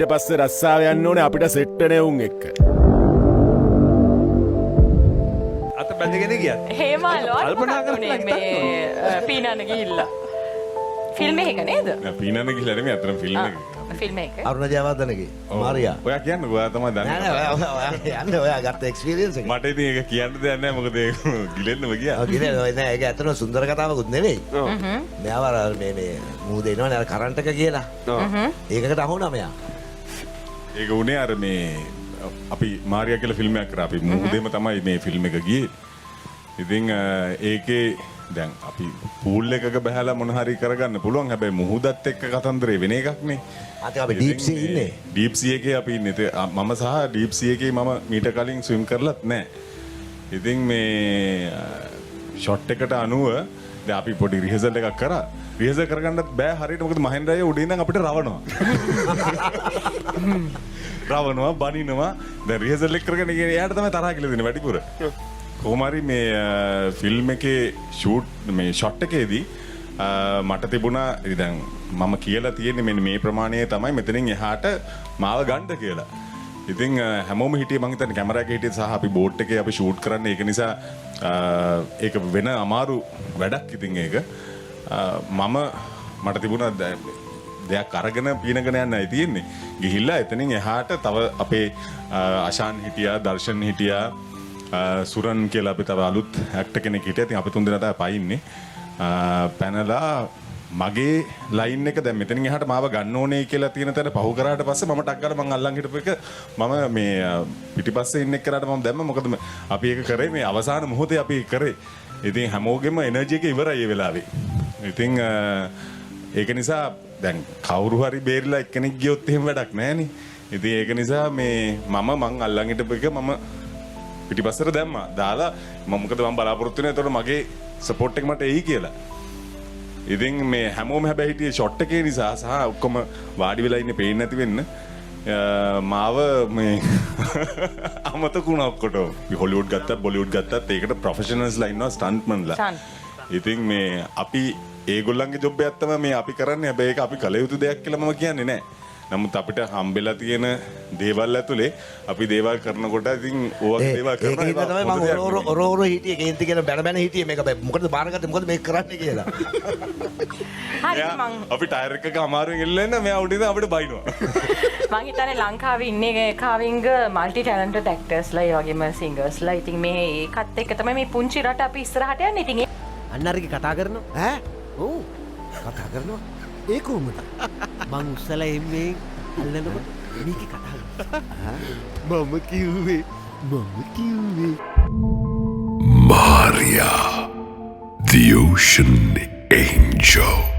ඊට පස්සේ රස්සාව යන්න ඕනේ අපිට සෙට් වෙන උන් එක්ක. අත බැඳගෙන ගියත්. හේමාලෝ මේ පීනන්න ගිහිල්ලා. ෆිල්ම් එකක නේද? නෑ පීනන්න ගිහලා නෙමෙයි අතන ෆිල්ම් එක. ෆිල්ම් එක. අරුණ ජයවර්ධනගේ මාරියා. ඔයා කියන්නේ ඔයා තමයි දන්නේ. නෑ යන්න ඔයා ගත්ත එක්ස්පීරියන්ස් එක. මට ඉතින් ඒක කියන්න දෙයක් නෑ මොකද ඒක ගිලෙන්නම ගියා. ඔව් ගිලේ නෑ ඒක ඇත්තටම සුන්දර කතාවකුත් නෙවෙයි. මෙයාව අර මේ මූද එනවනේ අර කරන්ට් එක කියලා. ඒකකට අහුණා මෙයා. ඒක උනේ අර මේ අපි මාරියා කියලා ෆිල්ම් එකක් කරා අපි මුහුදේම තමයි මේ ෆිල්ම් එක ගියේ. ඉතින් ඒකේ දැන් අපි පූල් එකක බහලා මොන හරි කරගන්න පුළුවන් හැබැයි මුහුදත් එක්ක කතන්දරේ වෙන එකක් නේ. අද අපි ඩීප් සී ඉන්නේ. ඩීප් සී එකේ අපි ඉන්නේ. මම සහ ඩීප් සී එකේ මම මීට කලින් ස්විම් කරලත් නැහැ. ඉතින් මේ ෂොට් එකට අනුව දැන් අපි පොඩි රිහර්සල් එකක් කරා. රිහර්සල් කරගන්නත් බෑ හරියට මොකද මහෙන්ද්‍ර අයියා උඩින් ඉඳන් අපිට රවනවා. රවනවා බනිනවා. දැන් රිහර්සල් එක කරගෙන ඉන්නේ එයාට තමයි තරහ කියලා දෙන්නේ වැඩිපුර. කොහොම හරි මේ ෆිල්ම් එකේ ෂූට් මේ ෂොට් එකේදී මට තිබුණා දැන් මම කියලා තියෙන්නේ මෙන්න මේ ප්‍රමාණය තමයි මෙතනින් එහාට මාව ගන්න කියලා. ඉතින් හැමෝම හිටියේ මං හිතන්නේ කැමරා එකේ හිටියේ සහ අපි බෝට් එකේ අපි ෂූට් කරන්නේ ඒක නිසා ඒක වෙන අමාරු වැඩක් ඉතින් ඒක. මට තිබුණා දෙයක් අරගෙන පීනගෙන යන්නයි තියෙන්නේ. ගිහිල්ලා එතනින් එහාට තව අපේ අෂාන් හිටියා, දර්ශන් හිටියා, සුරන් කියලා අපි තව අලුත් ඇක්ටර් කෙනෙක් හිටියා. ඉතින් අපි තුන්දෙනා තමයි පයින්නේ. පැනලා මගේ ලයින් එක දැන් මෙතනින් එහාට මාව ගන්න ඕනේ කියලා තියෙන තැන පහු කරාට පස්සේ මම ටක් ගාලා මං අල්ලන් හිටපු එක මම මේ පිටිපස්සේ ඉන්න එක්කනට මම දැම්ම මොකද අපි ඒක කරේ මේ අවසාන මොහොතේ අපි කරේ. ඉතින් හැමෝගෙම එනර්ජි එක ඉවරයි ඒ වෙලාවේ. ඉතින් ඒක නිසා දැන් කවුරු හරි බේරිලා එක්කෙනෙක් ගියොත් එහෙම වැඩක් නැහැනේ. ඉතින් ඒක නිසා මේ මං අල්ලන් හිටපු එක මම පිටිපස්සට දැම්මා. දාලා මොකද මම බලාපොරොත්තු වෙන්නේ එතකොට මගේ සපෝට් එක මට එයි කියලා. ඉතින් මේ හැමෝම හැබැයි හිටියේ ෂොට් එකේ නිසා සහ ඔක්කොම වාඩි වෙලා ඉන්නේ පේන්නේ නැති වෙන්න මාව මේ අමතකුණා ඔක්කොටම. හොලිවුඩ් ගත්තත් බොලිවුඩ් ගත්තත් ඒකට ප්‍රොෆෙෂනල්ස්ලා ඉන්නවා ස්ටන්ට්මන්ලා. ඉතින් මේ අපි ඒගොල්ලන්ගේ ජොබ් එකක් තමයි මේ අපි කරන්නේ. හැබැයි ඒක අපි කළ යුතු දෙයක් කියලා මම කියන්නේ නැහැ. නමුත් අපිට හම්බෙලා තියෙන දේවල් ඇතුලේ අපි දේවල් කරනකොට ඉතින් ඕවගේ දේවල් කරනවා. ඒක තමයි මම ඔරෝරෝ හිටියේ කේන්ති කියන බැන හිටියේ මේක මොකද බාරගත්තේ මොකද මේක කරන්නේ කියලා. හරි මං අපි ටයර් එකක අමාරුවෙන් එල්ලෙන්න මෙයා උඩින් අපිට බයිනවා. මං හිතන්නේ ලංකාවේ ඉන්නේ කාවින්ග මල්ටි ටැලන්ටඩ් ඇක්ටර්ස්ලා ඒ වගේම සිංගර්ස්ලා. ඉතින් මේ ඒකත් එක්ක තමයි මේ පුංචි රට අපි ඉස්සරහට යන්නේ. ඉතින් අන්න අරගේ කතා කරනවා ඈ ඔව් කතා කරනවා ඒ කොහොමද මං උස්සලා එන්නේ අල්ලනකොට මේක කතා කරනවා මම කිව්වේ Maria, the ocean angel.